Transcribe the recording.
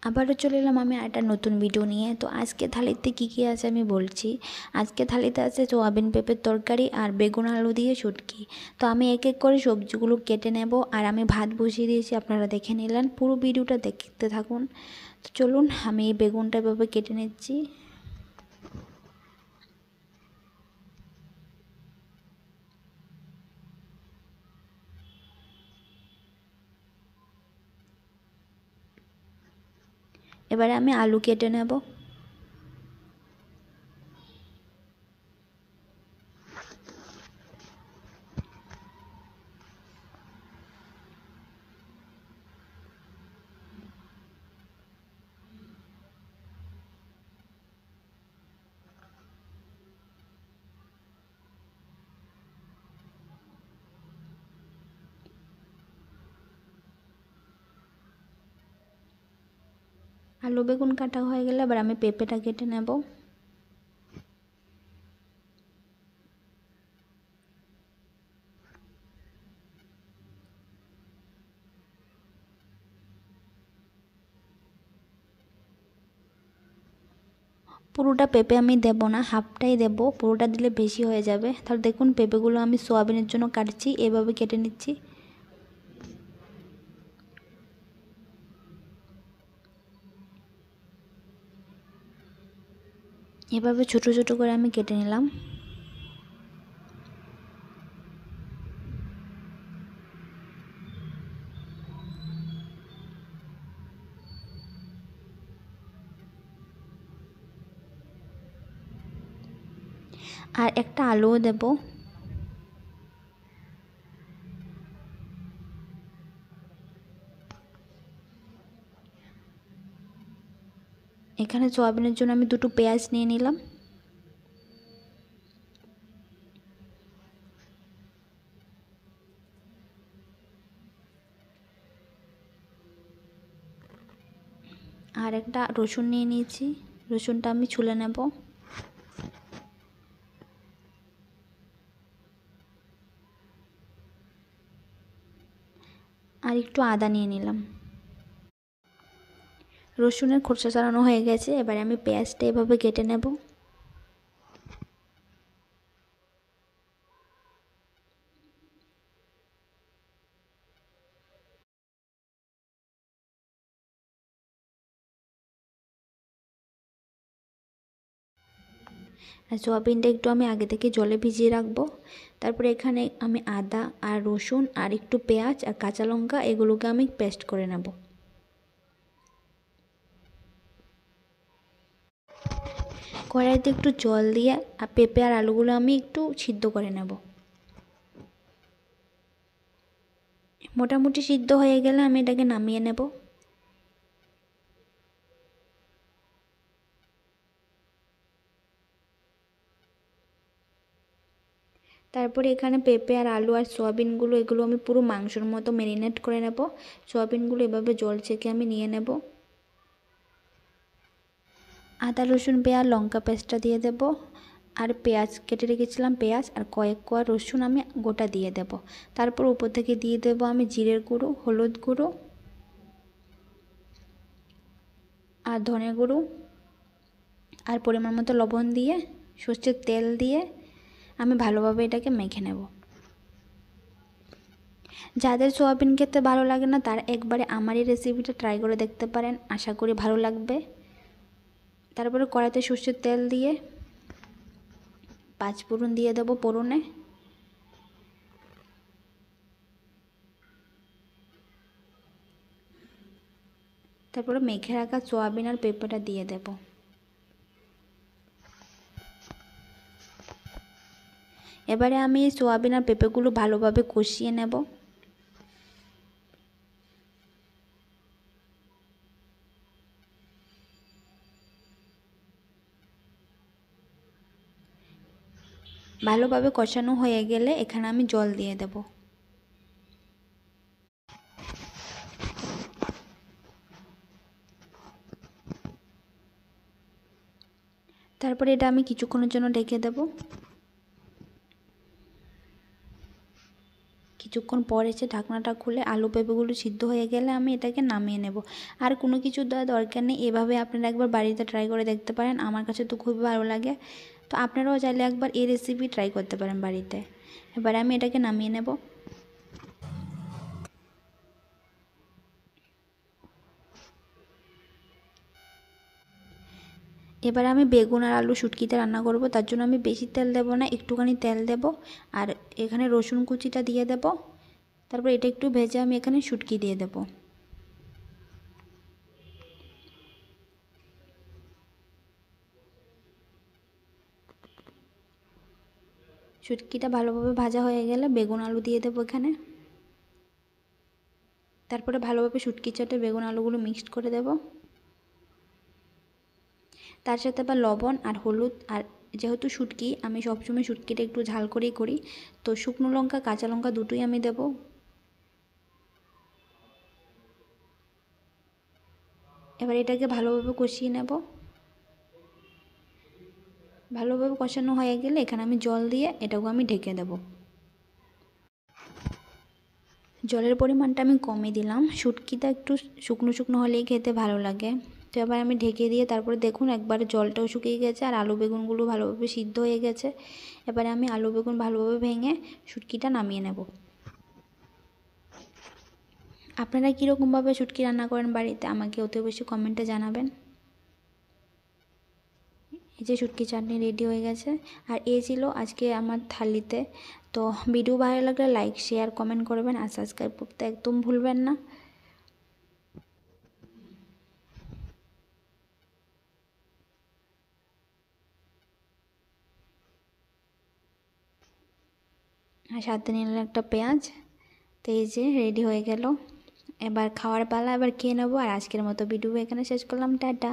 আবারও চলে এলাম আমি একটা নতুন ভিডিও নিয়ে। তো আজকে থালিতে কী আছে আমি বলছি। আজকে থালিতে আছে সোয়াবিন পেঁপের তরকারি আর বেগুন আলু দিয়ে শুটকি। তো আমি এক এক করে সবজিগুলো কেটে নেব, আর আমি ভাত বসিয়ে দিয়েছি, আপনারা দেখে নিলেন। পুরো ভিডিওটা দেখতে থাকুন। তো চলুন আমি এই বেগুনটা এভাবে কেটে নিচ্ছি। এবারে আমি আলু কেটে নেব। আলু বেগুন কাটা হয়ে গেলে এবার আমি পেঁপেটা কেটে নেব। পুরোটা পেঁপে আমি দেব না, হাফটাই দেব। পুরোটা দিলে বেশি হয়ে যাবে। তাহলে দেখুন পেঁপেগুলো আমি সোয়াবিনের জন্য কাটছি, এভাবে কেটে নিচ্ছি। এভাবে ছোট ছোট করে আমি কেটে নিলাম। আর একটা আলুও দেব। এখানে সোয়াবিনের জন্য আমি দুটো পেঁয়াজ নিয়ে নিলাম। আর একটা রসুন নিয়ে নিয়েছি, রসুনটা আমি ছুলে নেব। আর একটু আদা নিয়ে নিলাম। রসুনের খোসা ছাড়ানো হয়ে গেছে, এবারে আমি পেঁয়াজটা এভাবে কেটে নেব। আর সোয়াবিনটা একটু আমি আগে থেকে জলে ভিজিয়ে রাখবো। তারপরে এখানে আমি আদা আর রসুন আর একটু পেঁয়াজ আর কাঁচা লঙ্কা এগুলোকে আমি পেস্ট করে নেব। কড়াইতে একটু জল দিয়ে আর পেঁপে আর আলুগুলো আমি একটু সিদ্ধ করে নেব। মোটামুটি সিদ্ধ হয়ে গেলে আমি এটাকে নামিয়ে নেব। তারপরে এখানে পেঁপে আর আলু আর সয়াবিনগুলো এগুলো আমি পুরো মাংসের মতো ম্যারিনেট করে নেব। সয়াবিনগুলো এভাবে জল ছেঁকে আমি নিয়ে নেব। আদা রসুন পেঁয়াজ লঙ্কা পেস্টটা দিয়ে দেব। আর পেঁয়াজ কেটে রেখেছিলাম, পেঁয়াজ আর কয়েক কোয়া রসুন আমি গোটা দিয়ে দেব। তারপর উপর থেকে দিয়ে দেব আমি জিরের গুঁড়ো, হলুদ গুঁড়ো আর ধনে গুঁড়ো আর পরিমাণ মতো লবণ দিয়ে সর্ষের তেল দিয়ে আমি ভালোভাবে এটাকে মেখে নেব। যাদের সোয়াবিন খেতে ভালো লাগে না তারা একবারে আমার এই রেসিপিটা ট্রাই করে দেখতে পারেন, আশা করি ভালো লাগবে। তারপরে কড়াইতে সর্ষের তেল দিয়ে পাঁচ ফোড়ন দিয়ে দেবো। ফোড়নে তারপরে মেখে রাখা সোয়াবিন আর পেঁপেটা দিয়ে দেব। এবারে আমি সোয়াবিন আর পেঁপেগুলো ভালোভাবে কষিয়ে নেব। ভালোভাবে কষানো হয়ে গেলে এখানে আমি জল দিয়ে দেব। তারপরে এটা আমি কিছুক্ষণের জন্য ঢেকে দেব। কিছুক্ষণ পর এসে ঢাকনাটা খুলে আলু পেঁপেগুলো সিদ্ধ হয়ে গেলে আমি এটাকে নামিয়ে নেব। আর কোনো কিছু দেওয়ার দরকার নেই, এভাবে আপনারা একবার বাড়িতে ট্রাই করে দেখতে পারেন। আমার কাছে তো খুবই ভালো লাগে, তো আপনারাও চাইলে একবার এই রেসিপি ট্রাই করতে পারেন বাড়িতে। এবার আমি এটাকে নামিয়ে নেব। এবার আমি বেগুন আর আলু শুটকিতে রান্না করব, তার জন্য আমি বেশি তেল দেব না, একটুখানি তেল দেব। আর এখানে রসুন কুচিটা দিয়ে দেব। তারপর এটা একটু ভেজে আমি এখানে শুটকি দিয়ে দেব। শুটকিটা ভালোভাবে ভাজা হয়ে গেলে বেগুন আলু দিয়ে দেবো এখানে। তারপরে ভালোভাবে শুটকির সাথে বেগুন আলুগুলো মিক্সড করে দেব। তার সাথে আবার লবণ আর হলুদ, আর যেহেতু শুটকি আমি সবসময় শুটকিটা একটু ঝাল করেই করি, তো শুকনো লঙ্কা কাঁচা লঙ্কা দুটোই আমি দেব। এবার এটাকে ভালোভাবে কষিয়ে নেব। ভালোভাবে কষানো হয়ে গেলে এখানে আমি জল দিয়ে এটাকে আমি ঢেকে দেব। জলের পরিমাণটা আমি কমই দিলাম, শুটকিটা একটু শুকনো শুকনো হলেই খেতে ভালো লাগে। তো এবার আমি ঢেকে দিয়ে তারপরে দেখুন একবারে জলটাও শুকিয়ে গেছে আর আলু বেগুনগুলো ভালোভাবে সিদ্ধ হয়ে গেছে। এবারে আমি আলু বেগুন ভালোভাবে ভেঙে শুটকিটা নামিয়ে নেব। আপনারা কীরকমভাবে শুটকি রান্না করেন বাড়িতে আমাকে অতি অবশ্যই কমেন্টে জানাবেন। এই যে শুটকি চাটনি রেডি হয়ে গেছে। আর এই ছিল আজকে আমার থালিতে। তো ভিডিও ভালো লাগলে লাইক শেয়ার কমেন্ট করবেন আর সাবস্ক্রাইব করতে একদম ভুলবেন না। আর সাথে নিলাম একটা পেঁয়াজ। তো এই যে রেডি হয়ে গেল, এবার খাওয়ার পালা, এবার খেয়ে নেবো। আর আজকের মতো ভিডিও এখানে শেষ করলাম, টাটা।